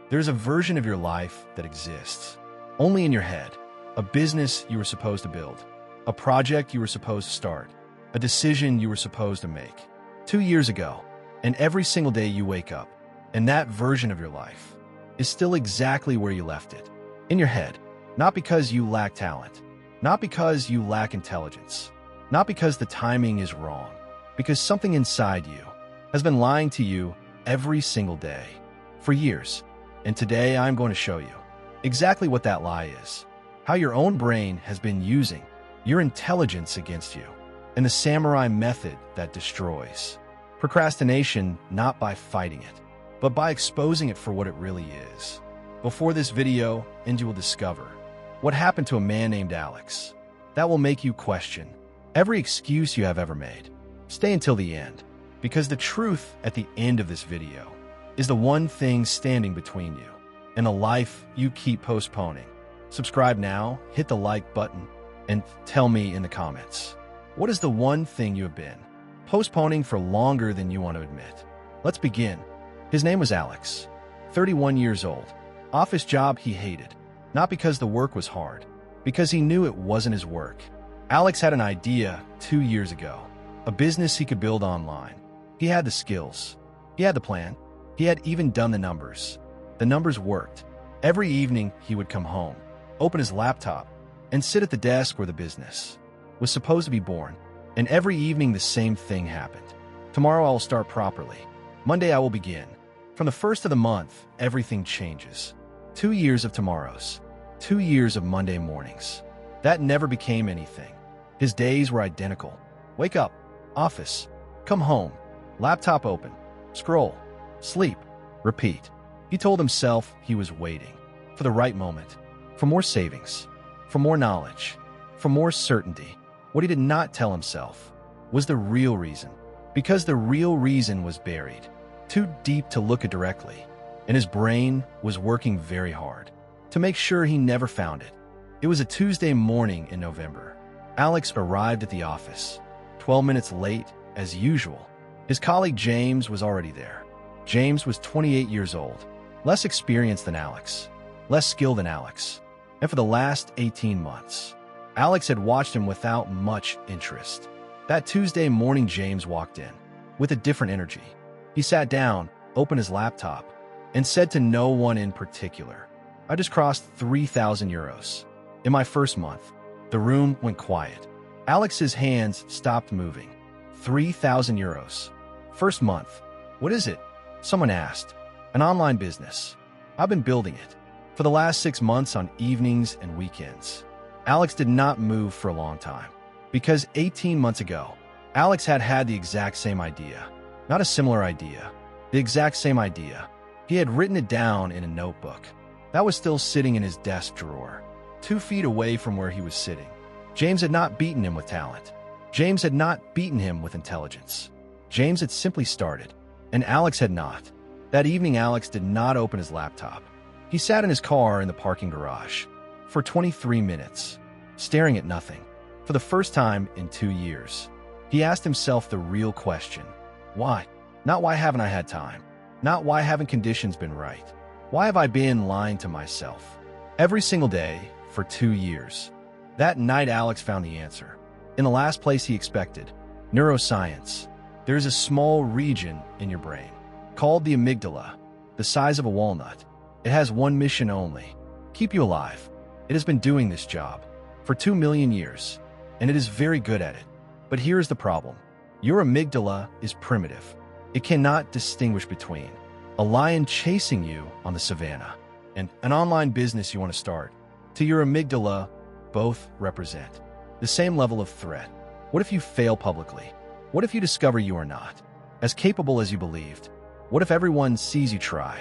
There's a version of your life that exists only in your head. A business you were supposed to build, a project you were supposed to start, a decision you were supposed to make 2 years ago. And every single day you wake up, and that version of your life is still exactly where you left it, in your head. Not because you lack talent, not because you lack intelligence, not because the timing is wrong, because something inside you has been lying to you every single day for years. And today I'm going to show you exactly what that lie is, how your own brain has been using your intelligence against you, and the samurai method that destroys procrastination, not by fighting it, but by exposing it for what it really is. Before this video, and you will discover what happened to a man named Alex. That will make you question every excuse you have ever made. Stay until the end, because the truth at the end of this video is the one thing standing between you and a life you keep postponing. Subscribe now, hit the like button, and tell me in the comments, what is the one thing you have been postponing for longer than you want to admit? Let's begin. His name was Alex, 31 years old. Office job he hated, not because the work was hard, because he knew it wasn't his work. Alex had an idea 2 years ago, a business he could build online. He had the skills, he had the plan, he had even done the numbers. The numbers worked. Every evening he would come home, open his laptop, and sit at the desk where the business was supposed to be born. And every evening the same thing happened. Tomorrow I will start properly. Monday I will begin. From the first of the month, everything changes. 2 years of tomorrows. 2 years of Monday mornings. That never became anything. His days were identical. Wake up, office, come home, laptop open, scroll, sleep, repeat. He told himself he was waiting for the right moment, for more savings, for more knowledge, for more certainty. What he did not tell himself was the real reason, because the real reason was buried, too deep to look at directly, and his brain was working very hard to make sure he never found it. It was a Tuesday morning in November. Alex arrived at the office, 12 minutes late as usual. His colleague James was already there. James was 28 years old, less experienced than Alex, less skilled than Alex. And for the last 18 months, Alex had watched him without much interest. That Tuesday morning, James walked in with a different energy. He sat down, opened his laptop, and said to no one in particular, "I just crossed 3,000 euros in my first month." The room went quiet. Alex's hands stopped moving. 3,000 euros. First month. What is it? Someone asked. An online business. I've been building it for the last 6 months on evenings and weekends. Alex did not move for a long time, because 18 months ago, Alex had the exact same idea. Not a similar idea, the exact same idea. He had written it down in a notebook that was still sitting in his desk drawer, 2 feet away from where he was sitting. James had not beaten him with talent. James had not beaten him with intelligence. James had simply started, and Alex had not. That evening, Alex did not open his laptop. He sat in his car in the parking garage for 23 minutes, staring at nothing. For the first time in 2 years, he asked himself the real question. Why? Not why haven't I had time? Not why haven't conditions been right? Why have I been lying to myself every single day for 2 years? That night, Alex found the answer. In the last place he expected, neuroscience. There is a small region in your brain called the amygdala, the size of a walnut. It has one mission only: keep you alive. It has been doing this job for 2 million years, and it is very good at it. But here is the problem. Your amygdala is primitive. It cannot distinguish between a lion chasing you on the savannah and an online business you want to start. To your amygdala, both represent the same level of threat. What if you fail publicly? What if you discover you are not as capable as you believed? What if everyone sees you try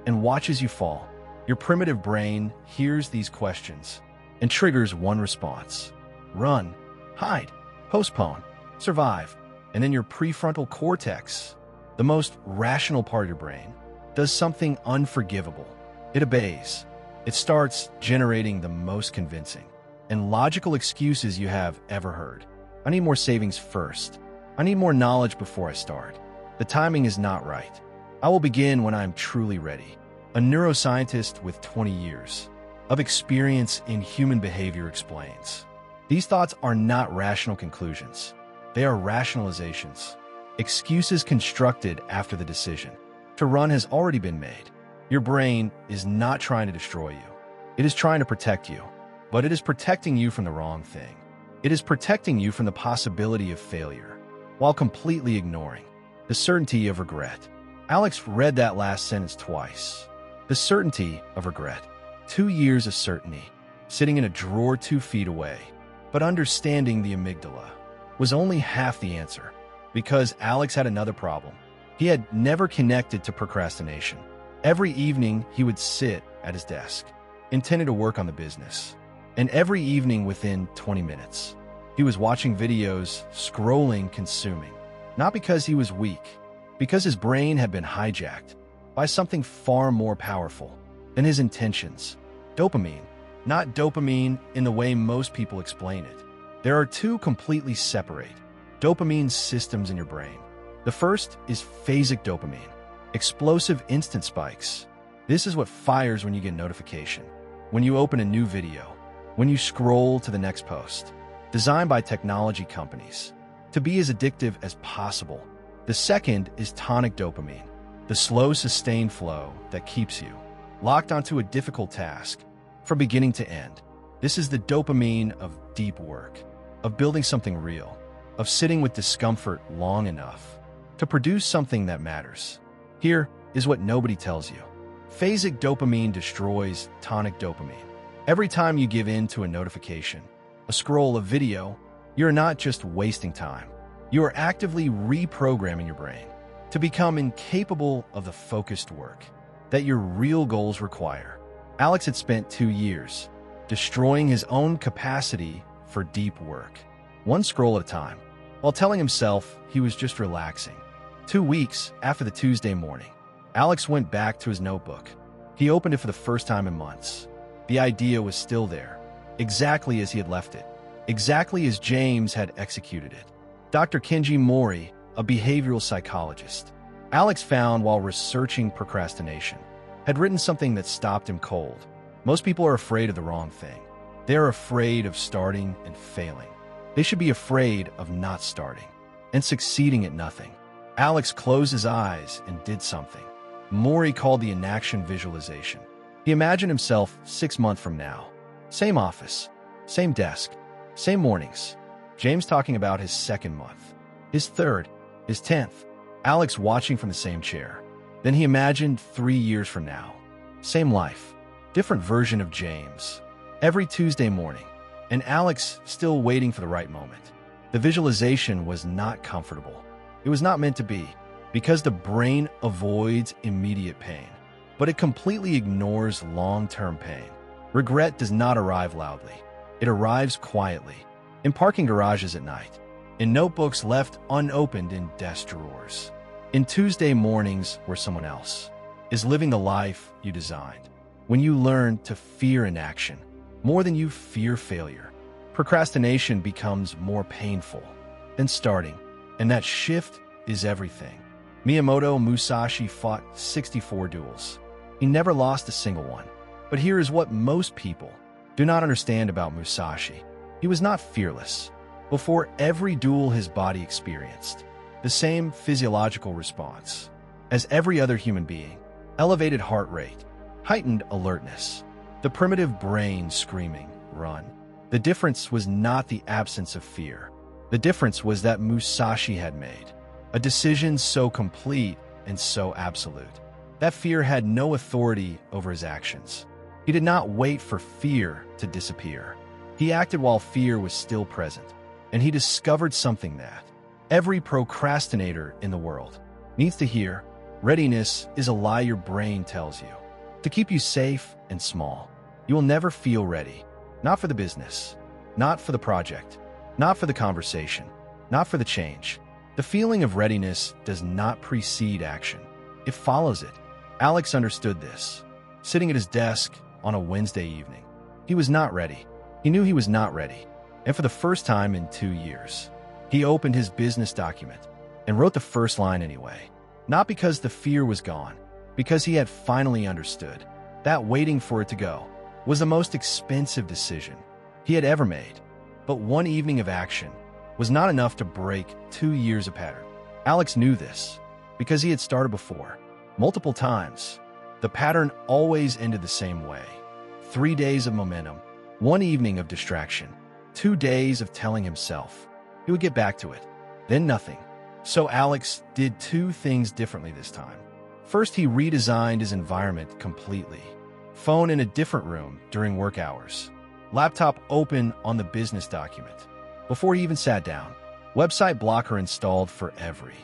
and watches you fall? Your primitive brain hears these questions and triggers one response: run, hide, postpone, survive. And then your prefrontal cortex, the most rational part of your brain, does something unforgivable. It obeys. It starts generating the most convincing and logical excuses you have ever heard. I need more savings first. I need more knowledge before I start. The timing is not right. I will begin when I am truly ready. A neuroscientist with 20 years of experience in human behavior explains. These thoughts are not rational conclusions. They are rationalizations. Excuses constructed after the decision to run has already been made. Your brain is not trying to destroy you. It is trying to protect you, but it is protecting you from the wrong thing. It is protecting you from the possibility of failure, while completely ignoring the certainty of regret. Alex read that last sentence twice. The certainty of regret. 2 years of certainty, sitting in a drawer 2 feet away. But understanding the amygdala was only half the answer, because Alex had another problem. He had never connected to procrastination. Every evening, he would sit at his desk, intended to work on the business. And every evening within 20 minutes, he was watching videos, scrolling, consuming. Not because he was weak, because his brain had been hijacked by something far more powerful than his intentions. Dopamine. Not dopamine in the way most people explain it. There are two completely separate dopamine systems in your brain. The first is phasic dopamine, explosive instant spikes. This is what fires when you get a notification, when you open a new video, when you scroll to the next post. Designed by technology companies to be as addictive as possible. The second is tonic dopamine, the slow, sustained flow that keeps you locked onto a difficult task from beginning to end. This is the dopamine of deep work, of building something real, of sitting with discomfort long enough to produce something that matters. Here is what nobody tells you. Phasic dopamine destroys tonic dopamine. Every time you give in to a notification, a scroll, a video, you're not just wasting time. You are actively reprogramming your brain to become incapable of the focused work that your real goals require. Alex had spent 2 years destroying his own capacity for deep work, one scroll at a time, while telling himself he was just relaxing. 2 weeks after the Tuesday morning, Alex went back to his notebook. He opened it for the first time in months. The idea was still there, exactly as he had left it, exactly as James had executed it. Dr. Kenji Mori, a behavioral psychologist, Alex found while researching procrastination, had written something that stopped him cold. Most people are afraid of the wrong thing. They are afraid of starting and failing. They should be afraid of not starting and succeeding at nothing. Alex closed his eyes and did something Mori called the inaction visualization. He imagined himself 6 months from now. Same office, same desk, same mornings. James talking about his 2nd month, his 3rd, his 10th. Alex watching from the same chair. Then he imagined 3 years from now. Same life, different version of James. Every Tuesday morning, and Alex still waiting for the right moment. The visualization was not comfortable. It was not meant to be, because the brain avoids immediate pain, but it completely ignores long-term pain. Regret does not arrive loudly. It arrives quietly, in parking garages at night, in notebooks left unopened in desk drawers, in Tuesday mornings where someone else is living the life you designed. When you learn to fear inaction more than you fear failure, procrastination becomes more painful than starting, and that shift is everything. Miyamoto Musashi fought 64 duels. He never lost a single one. But here is what most people do not understand about Musashi. He was not fearless. Before every duel his body experienced the same physiological response as every other human being: elevated heart rate, heightened alertness, the primitive brain screaming, run. The difference was not the absence of fear. The difference was that Musashi had made a decision so complete and so absolute that fear had no authority over his actions. He did not wait for fear to disappear. He acted while fear was still present, and he discovered something that every procrastinator in the world needs to hear. Readiness is a lie your brain tells you to keep you safe and small. You will never feel ready, not for the business, not for the project, not for the conversation, not for the change. The feeling of readiness does not precede action. It follows it. Alex understood this. Sitting at his desk on a Wednesday evening, he was not ready. He knew he was not ready. And for the first time in 2 years, he opened his business document and wrote the first line anyway. Not because the fear was gone, because he had finally understood that waiting for it to go was the most expensive decision he had ever made. But one evening of action was not enough to break 2 years of pattern. Alex knew this because he had started before, multiple times. The pattern always ended the same way. 3 days of momentum, 1 evening of distraction, 2 days of telling himself he would get back to it, then nothing. So Alex did 2 things differently this time. First, he redesigned his environment completely. Phone in a different room during work hours. Laptop open on the business document. Before he even sat down, website blocker installed for every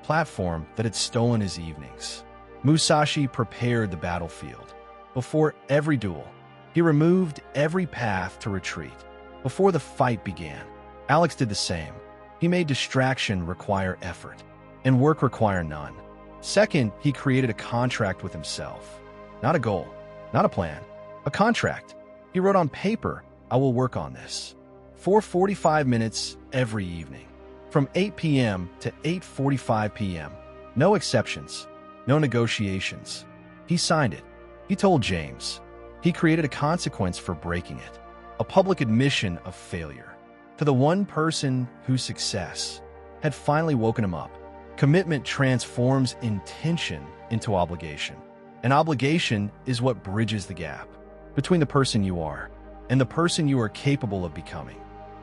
platform that had stolen his evenings. Musashi prepared the battlefield. Before every duel, he removed every path to retreat. Before the fight began, Alex did the same. He made distraction require effort, and work require none. Second, he created a contract with himself. Not a goal, not a plan, a contract. He wrote on paper, "I will work on this," for 45 minutes every evening, from 8 p.m. to 8:45 p.m. No exceptions, no negotiations. He signed it. He told James. He created a consequence for breaking it, a public admission of failure. To the one person whose success had finally woken him up, commitment transforms intention into obligation. And obligation is what bridges the gap between the person you are and the person you are capable of becoming.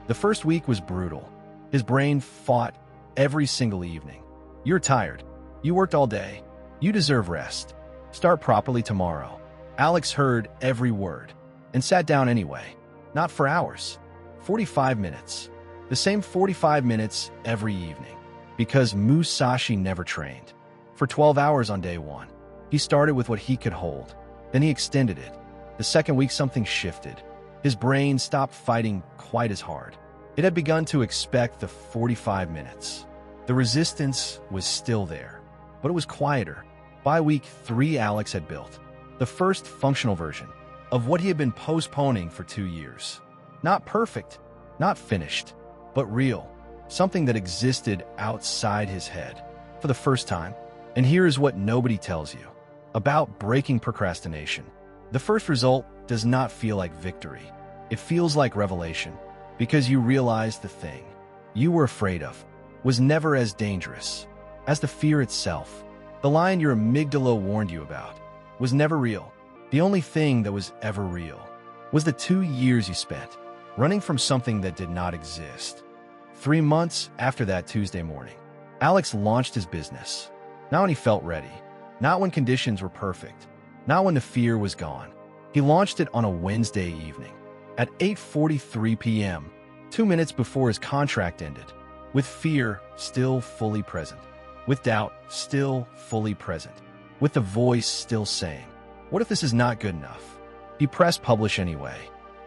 The first week was brutal. His brain fought every single evening. "You're tired. You worked all day. You deserve rest. Start properly tomorrow." Alex heard every word and sat down anyway. Not for hours. 45 minutes. The same 45 minutes every evening. Because Musashi never trained. For 12 hours on day 1. He started with what he could hold. Then he extended it. The second week something shifted. His brain stopped fighting quite as hard. It had begun to expect the 45 minutes. The resistance was still there, but it was quieter. By week 3, Alex had built the first functional version of what he had been postponing for 2 years. Not perfect, not finished, but real. Something that existed outside his head for the first time. And here is what nobody tells you about breaking procrastination. The first result does not feel like victory. It feels like revelation, because you realize the thing you were afraid of was never as dangerous as the fear itself. The lion your amygdala warned you about was never real. The only thing that was ever real was the 2 years you spent running from something that did not exist. 3 months after that Tuesday morning, Alex launched his business. Not when he felt ready, not when conditions were perfect, not when the fear was gone. He launched it on a Wednesday evening at 8:43 p.m., 2 minutes before his contract ended, with fear still fully present, with doubt still fully present, with the voice still saying, "What if this is not good enough?" He pressed publish anyway.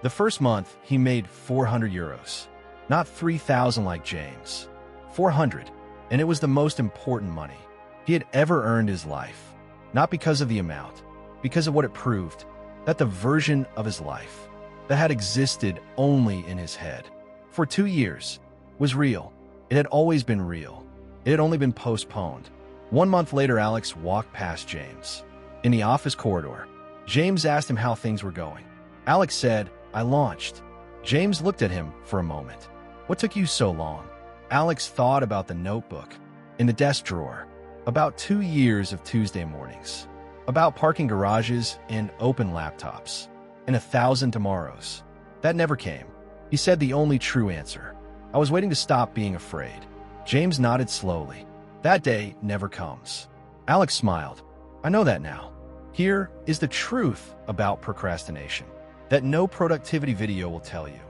The first month, he made €400, not 3,000 like James. 400, and it was the most important money he had ever earned in his life. Not because of the amount, because of what it proved, that the version of his life that had existed only in his head for 2 years was real. It had always been real. It had only been postponed. 1 month later, Alex walked past James in the office corridor. James asked him how things were going. Alex said, "I launched." James looked at him for a moment. "What took you so long?" Alex thought about the notebook in the desk drawer, about 2 years of Tuesday mornings, about parking garages and open laptops, and 1,000 tomorrows. That never came. He said the only true answer. "I was waiting to stop being afraid." James nodded slowly. "That day never comes." Alex smiled. "I know that now." Here is the truth about procrastination that no productivity video will tell you.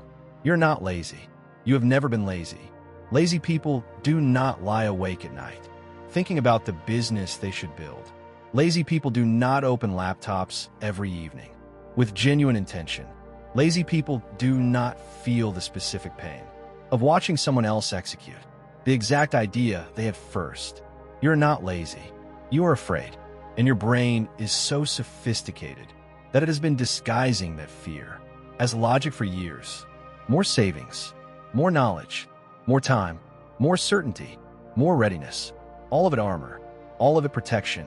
You're not lazy. You have never been lazy. Lazy people do not lie awake at night thinking about the business they should build. Lazy people do not open laptops every evening with genuine intention. Lazy people do not feel the specific pain of watching someone else execute the exact idea they had first. You're not lazy. You are afraid, and your brain is so sophisticated that it has been disguising that fear as logic for years. More savings, more knowledge, more time, more certainty, more readiness, all of it armor, all of it protection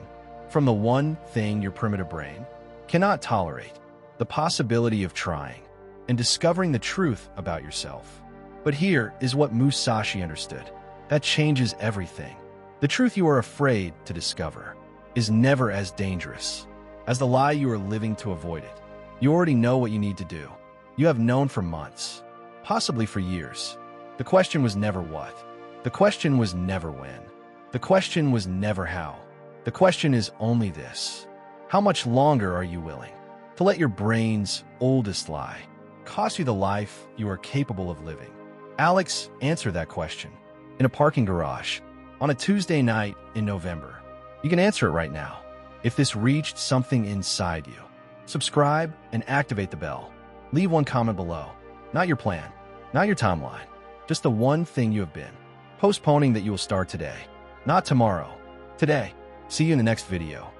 from the one thing your primitive brain cannot tolerate: the possibility of trying and discovering the truth about yourself. But here is what Musashi understood. That changes everything. The truth you are afraid to discover is never as dangerous as the lie you are living to avoid it. You already know what you need to do. You have known for months, possibly for years. The question was never what. The question was never when. The question was never how. The question is only this: how much longer are you willing to let your brain's oldest lie cost you the life you are capable of living? Alex answered that question in a parking garage on a Tuesday night in November. You can answer it right now. If this reached something inside you, subscribe and activate the bell. Leave one comment below. Not your plan, not your timeline, just the one thing you have been postponing that you will start today. Not tomorrow, today. See you in the next video.